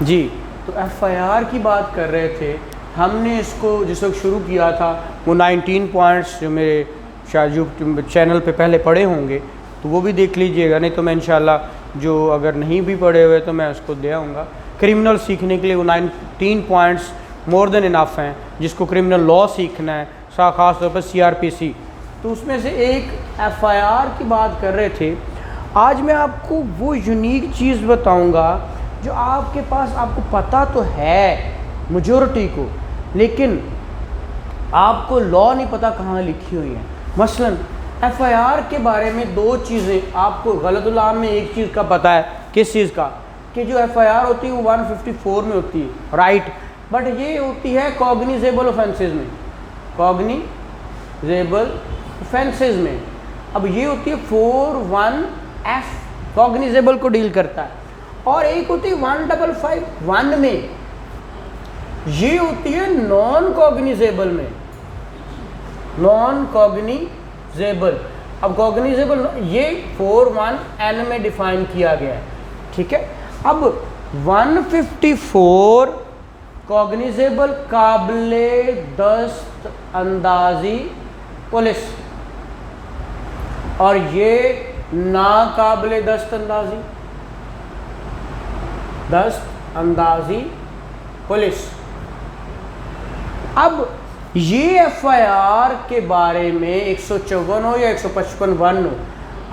जी, तो एफआईआर की बात कर रहे थे। हमने इसको जिस वक्त शुरू किया था वो 19 पॉइंट्स जो मेरे शायद यूट्यूब चैनल पे पहले पढ़े होंगे तो वो भी देख लीजिएगा, नहीं तो मैं इंशाल्लाह जो अगर नहीं भी पढ़े हुए तो मैं उसको दे आऊँगा। क्रिमिनल सीखने के लिए वो 19 पॉइंट्स मोर देन इनफ हैं, जिसको क्रिमिनल लॉ सीखना है, ख़ास तौर पर सीआरपीसी, तो उसमें से एक एफआईआर की बात कर रहे थे। आज मैं आपको वो यूनिक चीज़ बताऊंगा जो आपके पास आपको पता तो है मेजॉरिटी को, लेकिन आपको लॉ नहीं पता कहाँ लिखी हुई है। मसलन एफआईआर के बारे में दो चीज़ें आपको गलतुल्लाम में एक चीज़ का पता है, किस चीज़ का, कि जो एफआईआर होती है वो 154 में होती है, राइट, बट ये होती है कॉग्निजेबल ऑफेंसेस में, कॉग्निजेबल ऑफेंसेस में। अब ये होती है 41F, कॉग्निजेबल को डील करता है, और एक होती है 1551 में, ये होती है नॉन कॉग्निजेबल में, नॉन कॉग्निजेबल। अब कॉग्निजेबल ये 41N में डिफाइन किया गया है, ठीक है। अब 154 कॉग्निजेबल काबिले दस्त अंदाजी पुलिस, और ये नाकाबिले दस्त अंदाजी पुलिस। अब ये एफआईआर के बारे में 154 हो या 155 हो,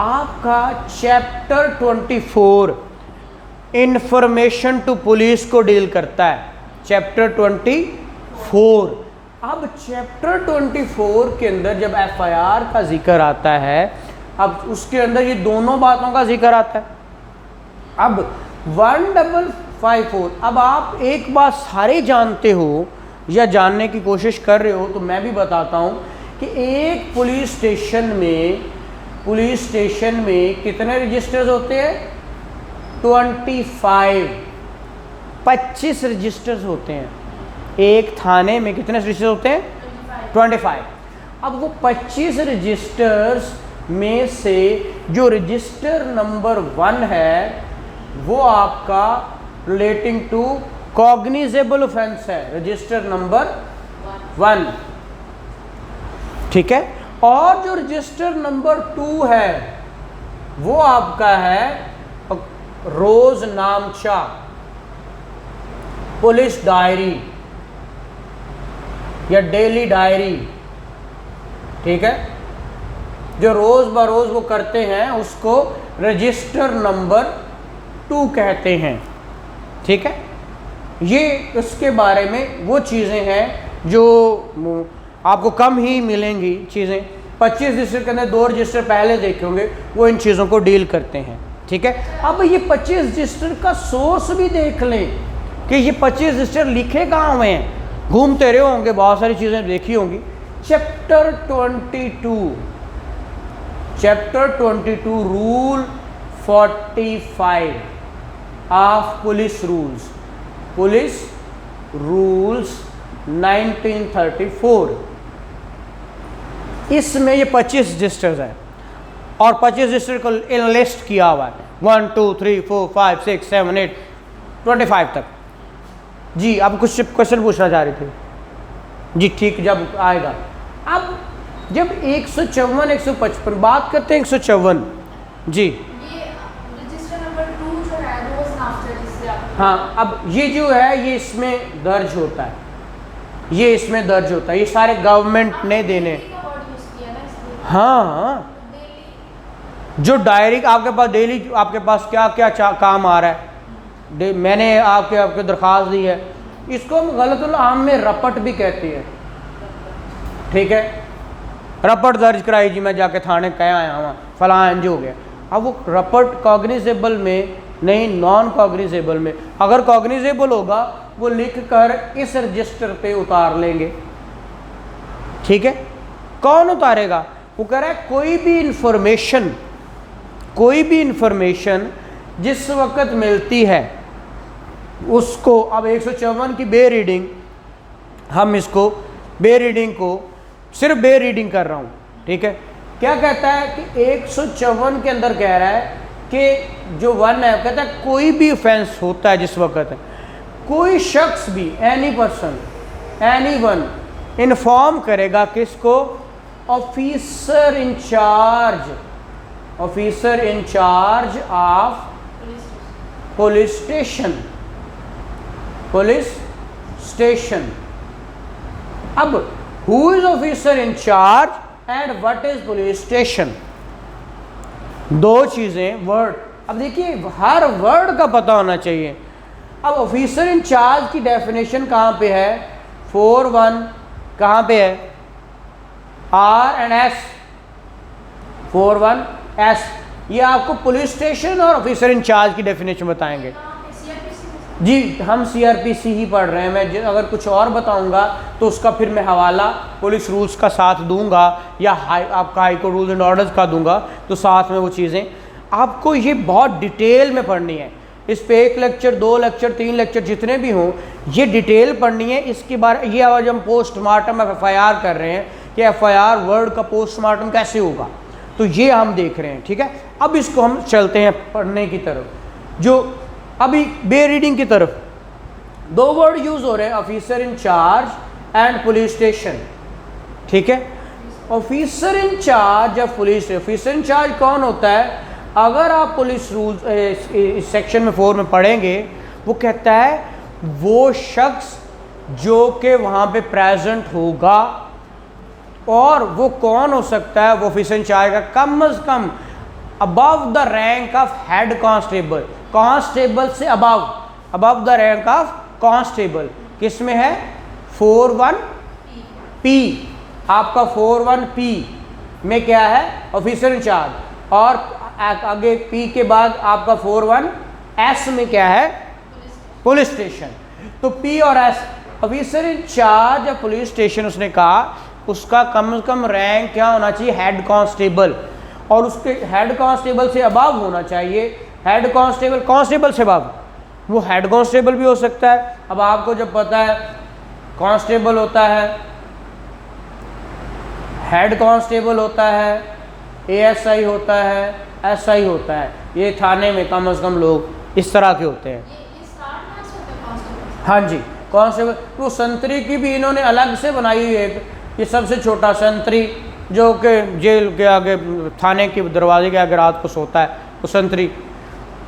आपका चैप्टर 24 इंफॉर्मेशन टू पुलिस को डील करता है, चैप्टर 24। अब चैप्टर 24 के अंदर जब एफआईआर का जिक्र आता है, अब उसके अंदर ये दोनों बातों का जिक्र आता है। अब 1554, अब आप एक बात सारे जानते हो या जानने की कोशिश कर रहे हो, तो मैं भी बताता हूँ कि एक पुलिस स्टेशन में कितने रजिस्टर्स होते हैं? 25 रजिस्टर्स होते हैं। एक थाने में कितने रजिस्टर होते हैं? 25। अब वो 25 रजिस्टर्स में से जो रजिस्टर नंबर 1 है वो आपका रिलेटिंग टू कॉग्निजेबल ऑफेंस है, रजिस्टर नंबर 1, ठीक है। और जो रजिस्टर नंबर 2 है वो आपका है रोजनामचा पुलिस डायरी या डेली डायरी, ठीक है, जो रोज बरोज वो करते हैं उसको रजिस्टर नंबर 2 कहते हैं, ठीक है। ये उसके बारे में वो चीज़ें हैं जो आपको कम ही मिलेंगी चीज़ें। 25 रजिस्टर के अंदर 2 रजिस्टर पहले देखे होंगे, वो इन चीज़ों को डील करते हैं, ठीक है। अब ये 25 रजिस्टर का सोर्स भी देख लें कि ये 25 रजिस्टर लिखे कहाँ हुए हैं, घूमते रहे होंगे, बहुत सारी चीज़ें देखी होंगी। Chapter 22 rule 45 of police rules 1934, इसमें ये 25 रजिस्टर्स हैं और 25 रजिस्टर को लिस्ट किया हुआ है 1 2 3 4 5 6 7 8 25 तक। जी, आप कुछ क्वेश्चन पूछना चाह रहे थे? जी ठीक, जब आएगा। अब जब 154 155 बात करते हैं, 154 जी, हाँ, अब ये जो है ये इसमें दर्ज होता है, ये सारे गवर्नमेंट ने देने। हाँ, जो डायरी आपके पास डेली आपके पास क्या क्या काम आ रहा है, मैंने आपके दरख्वास्त दी है, इसको हम गलतुल आम में रपट भी कहते हैं, ठीक है। रपट दर्ज कराई जी, मैं जाके थाने कह आया हूँ, फलां इंज हो गया। अब वो रपट कॉग्निजेबल में नहीं, नॉन कॉग्निजेबल में। अगर कॉग्निजेबल होगा वो लिख कर इस रजिस्टर पे उतार लेंगे, ठीक है। कौन उतारेगा? वो कह रहा है कोई भी इंफॉर्मेशन जिस वक्त मिलती है उसको। अब 154 की बे रीडिंग, हम इसको बे रीडिंग को सिर्फ बे रीडिंग कर रहा हूँ, ठीक है। क्या कहता है कि 154 के अंदर कह रहा है कि जो 1 है, कहता है कोई भी ऑफेंस होता है जिस वक्त कोई शख्स भी, any person, any one inform करेगा किसको? Officer incharge, officer incharge of police station, police station. अब who is officer incharge and what is police station, दो चीजें, वर्ड। अब देखिए हर वर्ड का पता होना चाहिए। अब ऑफिसर इंचार्ज की डेफिनेशन कहाँ पे है? 4(1) कहाँ पे है? R and S, 4(1) S. ये आपको पुलिस स्टेशन और ऑफिसर इंचार्ज की डेफिनेशन बताएंगे। जी हम सीआरपीसी ही पढ़ रहे हैं। मैं अगर कुछ और बताऊंगा तो उसका फिर मैं हवाला पुलिस रूल्स का साथ दूंगा या आपका high court rules and orders का दूंगा, तो साथ में वो चीज़ें आपको ये बहुत डिटेल में पढ़नी है। इस पे 1 लेक्चर, 2 लेक्चर, 3 लेक्चर जितने भी हों, ये डिटेल पढ़नी है। इसके बारे ये आज हम पोस्टमार्टम FIR कर रहे हैं कि FIR वर्ड का पोस्टमार्टम कैसे होगा, तो ये हम देख रहे हैं। ठीक है, अब इसको हम चलते हैं पढ़ने की तरफ। जो अभी बे रीडिंग की तरफ 2 वर्ड यूज हो रहे हैं, officer incharge and police station. ठीक है, ऑफिसर इंचार्ज या पुलिस, ऑफिसर इंचार्ज कौन होता है? अगर आप पुलिस रूल्स सेक्शन में 4 में पढ़ेंगे, वो कहता है वो शख्स जो कि वहाँ पे प्रेजेंट होगा, और वो कौन हो सकता है? वो ऑफिसर इंचार्ज का कम अज कम above the rank of head constable, constable से above, above the rank of constable. किस में है? 4(1) P। आपका 4(1) P में क्या है? Officer incharge. और आगे P के बाद आपका 4(1) S में क्या है? Police station. तो P और S, ऑफिसर इंचार्ज या पुलिस स्टेशन, उसने कहा उसका कम से कम रैंक क्या होना चाहिए? Head constable. और उसके हेड कांस्टेबल से अबव होना चाहिए। हेड कांस्टेबल, कांस्टेबल से अबव, वो हेड कांस्टेबल भी हो सकता है। अब आपको जब पता है कांस्टेबल होता है, हेड कांस्टेबल होता है, ASI होता है, SI होता है, ये थाने में कम से कम लोग इस तरह के होते हैं। हाँ जी, कांस्टेबल। वो संतरी की भी इन्होंने अलग से बनाई हुई है, ये सबसे छोटा संतरी जो कि जेल के आगे, थाने के दरवाजे के आगे रात को सोता है, वो संतरी।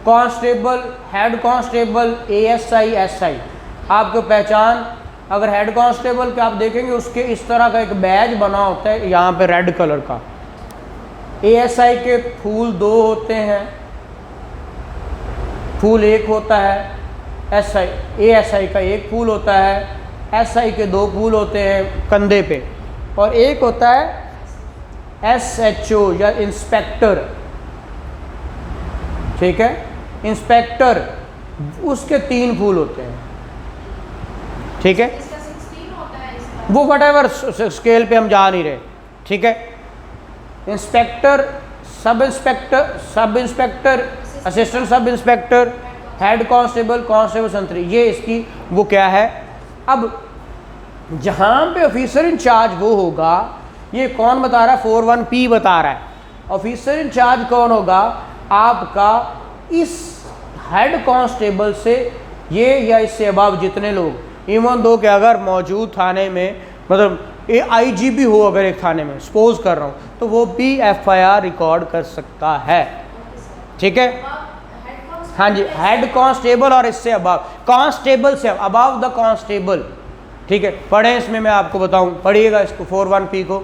Constable, head constable, ASI, SI। आपको पहचान, अगर हेड कांस्टेबल के आप देखेंगे उसके इस तरह का एक बैज बना होता है यहाँ पे रेड कलर का। ASI के फूल 2 होते हैं, फूल 1 होता है। ASI का 1 फूल होता है, SI के 2 फूल होते हैं कंधे पे, और एक होता है SHO या इंस्पेक्टर। ठीक है, इंस्पेक्टर, उसके 3 फूल होते हैं। ठीक है, वो व्हाटएवर स्केल पे हम जा नहीं रहे। ठीक है, inspector, sub inspector, sub inspector, assistant sub inspector, head constable, constable संतरी, ये इसकी वो क्या है। अब जहाँ पे ऑफिसर इंचार्ज वो होगा, ये कौन बता रहा है? 4(1) P बता रहा है। ऑफिसर इंचार्ज कौन होगा? आपका इस हेड कांस्टेबल से ये या इससे अबाव जितने लोग, इवन दो कि अगर मौजूद थाने में, मतलब IG भी हो अगर एक थाने में, सपोज कर रहा हूँ, तो वो भी FIR रिकॉर्ड कर सकता है। ठीक है, हाँ जी, हेड कांस्टेबल और इससे अबाव, कांस्टेबल से अबाव द कांस्टेबल। ठीक है, पढ़ें इसमें, मैं आपको बताऊं, पढ़िएगा इसको 4(1) P को।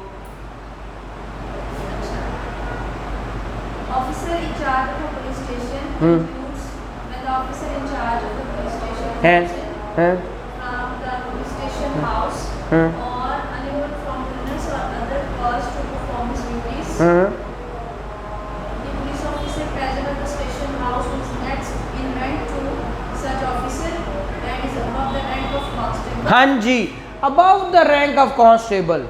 Officer incharge of police station includes when the officer in charge of the police station from the police station house or unable from illness or other cause to perform his duties. The police officer present at the station house is next in rank to such officer and is above the rank of constable. हाँ जी, above the rank of constable.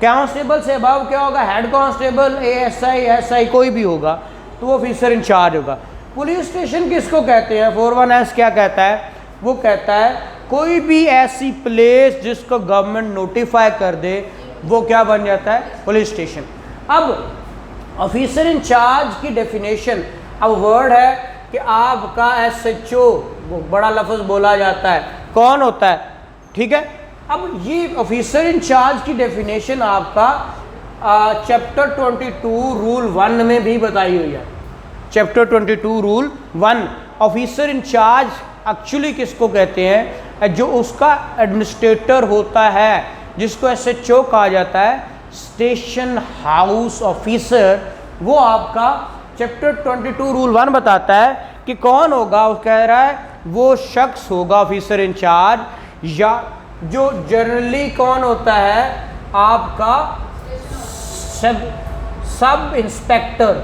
Constable से above क्या होगा? Head constable, ASI, SI कोई भी होगा, तो वो ऑफिसर इंचार्ज होगा। पुलिस स्टेशन किसको कहते हैं? 4(1) S क्या कहता है? वो कहता है कोई भी ऐसी प्लेस जिसको गवर्नमेंट नोटिफाई कर दे, वो क्या बन जाता है? Police station. अब ऑफिसर इंचार्ज की डेफिनेशन, अब वर्ड है कि आपका SHO, बड़ा लफ्ज़ बोला जाता है, कौन होता है, ठीक है। अब ये ऑफिसर इंचार्ज की डेफिनेशन आपका चैप्टर 22 रूल 1 में भी बताई हुई है। Chapter 22 rule 1, officer incharge actually किसको कहते हैं, जो उसका एडमिनिस्ट्रेटर होता है, जिसको SHO कहा जाता है, स्टेशन हाउस ऑफिसर, वो आपका चैप्टर 22 रूल 1 बताता है कि कौन होगा। वो कह रहा है वो शख्स होगा ऑफिसर इंचार्ज, या जो जनरली कौन होता है आपका sub inspector,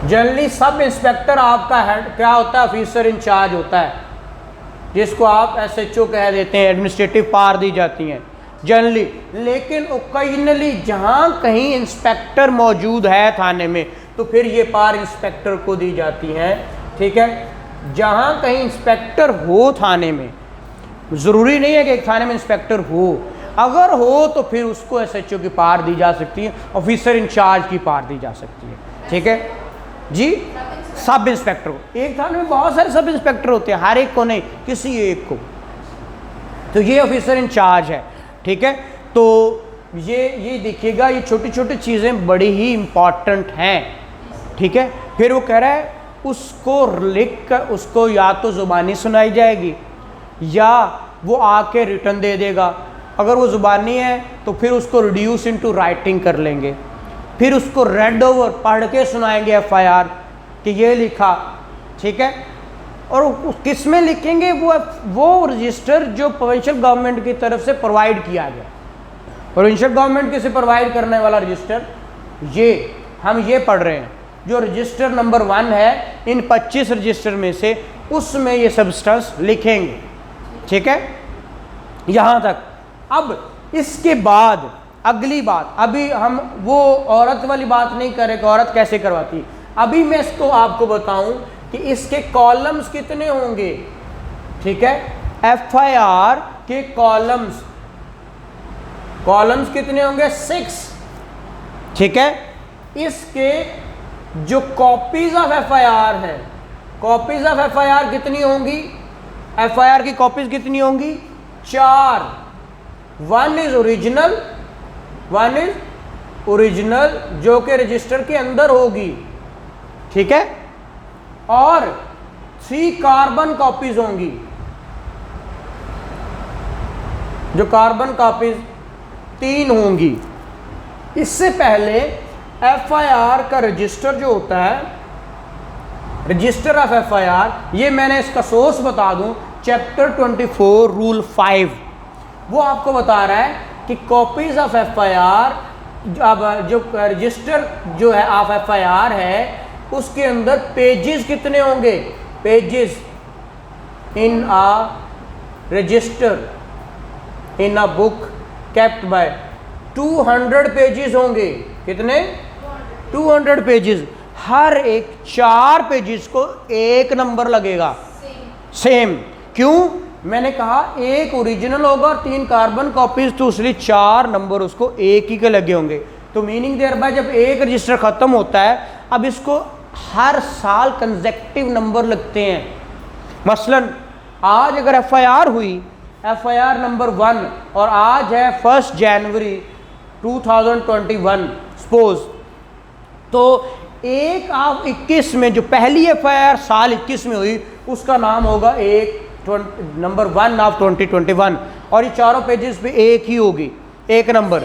generally sub inspector आपका हेड क्या होता है, ऑफिसर इंचार्ज होता है, जिसको आप SHO कह देते हैं, एडमिनिस्ट्रेटिव पावर दी जाती हैं जनरली। लेकिन ओकेजनली जहाँ कहीं इंस्पेक्टर मौजूद है थाने में, तो फिर ये पावर इंस्पेक्टर को दी जाती हैं, ठीक है। जहाँ कहीं इंस्पेक्टर हो थाने में, ज़रूरी नहीं है कि एक थाने में इंस्पेक्टर हो, अगर हो तो फिर उसको SHO की पावर दी जा सकती है, ऑफिसर इंचार्ज की पावर दी जा सकती है, ठीक है जी। सब इंस्पेक्टर को, एक थाने में बहुत सारे सब इंस्पेक्टर होते हैं, हर एक को नहीं, किसी एक को, तो ये ऑफिसर इंचार्ज है, ठीक है। तो ये देखिएगा, ये छोटी छोटी चीज़ें बड़ी ही इम्पॉर्टेंट हैं, ठीक है। फिर वो कह रहा है उसको लिख कर उसको या तो ज़ुबानी सुनाई जाएगी या वो आके रिटर्न दे देगा। अगर वो ज़ुबानी है तो फिर उसको रिड्यूस इनटू राइटिंग कर लेंगे, फिर उसको रेड ओवर पढ़ के सुनाएंगे FIR कि ये लिखा, ठीक है। और किस में लिखेंगे, वो रजिस्टर जो प्रोविंशियल गवर्नमेंट की तरफ से प्रोवाइड किया गया। प्रोविंशियल गवर्नमेंट किसे प्रोवाइड करने वाला रजिस्टर, ये हम ये पढ़ रहे हैं, जो रजिस्टर नंबर 1 है इन 25 रजिस्टर में से, उसमें ये सब्सटेंस लिखेंगे, ठीक है, यहाँ तक। अब इसके बाद अगली बात, अभी हम वो औरत वाली बात नहीं करें कि औरत कैसे करवाती, अभी मैं इसको आपको बताऊं कि इसके कॉलम्स कितने होंगे, ठीक है। FIR के कॉलम्स कितने होंगे, 6, ठीक है। इसके जो कॉपीज ऑफ FIR है, कॉपीज ऑफ FIR कितनी होंगी, FIR की कॉपीज कितनी होंगी, 4। 1 इज ओरिजिनल जो कि रजिस्टर के अंदर होगी, ठीक है, और 3 कार्बन कॉपीज होंगी, जो कार्बन कॉपीज 3 होंगी। इससे पहले FIR का रजिस्टर जो होता है, रजिस्टर ऑफ FIR, ये मैंने इसका सोर्स बता दूं, चैप्टर 24 रूल 5, वो आपको बता रहा है कि कॉपीज ऑफ FIR, अब जो रजिस्टर जो है ऑफ FIR है, उसके अंदर पेजेस कितने होंगे, pages in a register in a book kept by 200 pages होंगे, कितने, 200 पेजेस। हर एक 4 पेजेस को एक नंबर लगेगा, सेम। क्यों, मैंने कहा एक ओरिजिनल होगा और 3 कार्बन कॉपीज, तो इसलिए 4 नंबर उसको एक ही के लगे होंगे। तो मीनिंग देयर बाय जब एक रजिस्टर ख़त्म होता है, अब इसको हर साल कंसेक्टिव नंबर लगते हैं। मसलन आज अगर FIR हुई, FIR नंबर 1, और आज है 1 जनवरी 2021 सपोज, तो 1/21 में जो पहली FIR साल 21 में हुई, उसका नाम होगा नंबर 1 ऑफ 2021, और ये चारों पेजेस पे एक ही होगी, एक नंबर,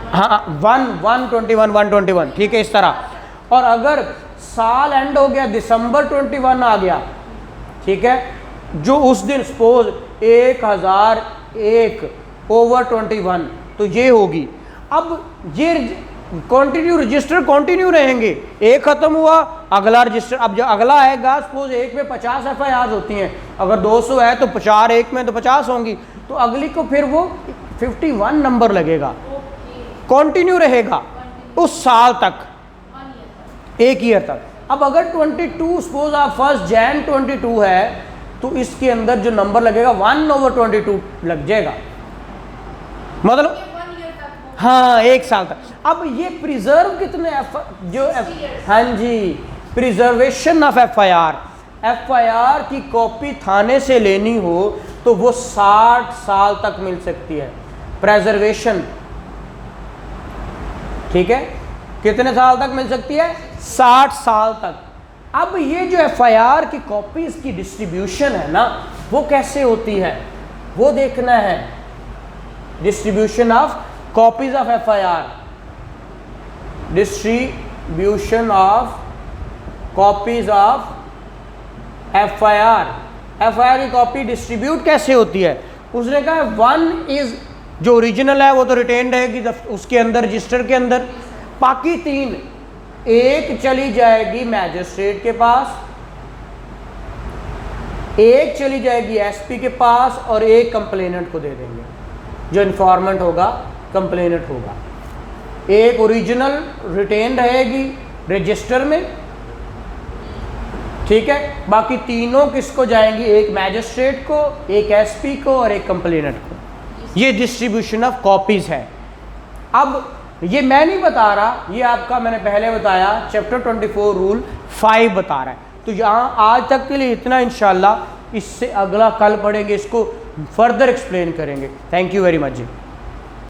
हाँ 121, ठीक है, इस तरह। और अगर साल एंड हो गया, दिसंबर 21 आ गया, ठीक है, जो उस दिन सपोज 1001/21, तो ये होगी। अब ये कंटिन्यू रजिस्टर कंटिन्यू रहेंगे, एक खत्म हुआ अगला रजिस्टर, अब जो अगला आएगा, सपोज एक में 50 FIR होती हैं, अगर 200 है तो 4 एक में तो 50 होंगी, तो अगली को फिर वो 51 नंबर लगेगा, कंटिन्यू रहेगा उस साल तक, 1 ईयर तक। अब अगर 22 सपोज आप 1 जैन 22 है, तो इसके अंदर जो नंबर लगेगा 1/22 लग जाएगा, मतलब हाँ 1 साल तक। अब ये प्रिजर्व कितने हाँ जी, प्रिजर्वेशन ऑफ एफआईआर की कॉपी थाने से लेनी हो तो वो 60 साल तक मिल सकती है प्रेजर्वेशन। ठीक है, कितने साल तक मिल सकती है? 60 साल तक। अब ये जो एफआईआर की कॉपीज की डिस्ट्रीब्यूशन है ना, वो कैसे होती है वो देखना है। Distribution of copies of FIR, distribution of copies of FIR की कॉपी डिस्ट्रीब्यूट कैसे होती है? उसने कहा 1 इज जो ओरिजिनल है वो तो रिटेन रहेगी उसके अंदर, रजिस्टर के अंदर। बाकी 3, एक चली जाएगी मैजिस्ट्रेट के पास, एक चली जाएगी एसपी के पास और एक कंप्लेनेंट को दे देंगे, जो इन्फॉर्मेंट होगा कंप्लेनेंट होगा। एक ओरिजिनल रिटेन रहेगी रजिस्टर में, ठीक है। बाकी तीनों किसको जाएंगी? एक मैजिस्ट्रेट को, एक एसपी को और एक कंप्लेनेंट को। ये डिस्ट्रीब्यूशन ऑफ कॉपीज है। अब ये मैं नहीं बता रहा, ये आपका मैंने पहले बताया चैप्टर 24 रूल 5 बता रहा है। तो यहाँ आज तक के लिए इतना, इंशाल्लाह इससे अगला कल पढ़ेंगे, इसको फर्दर एक्सप्लेन करेंगे। Thank you very much ji.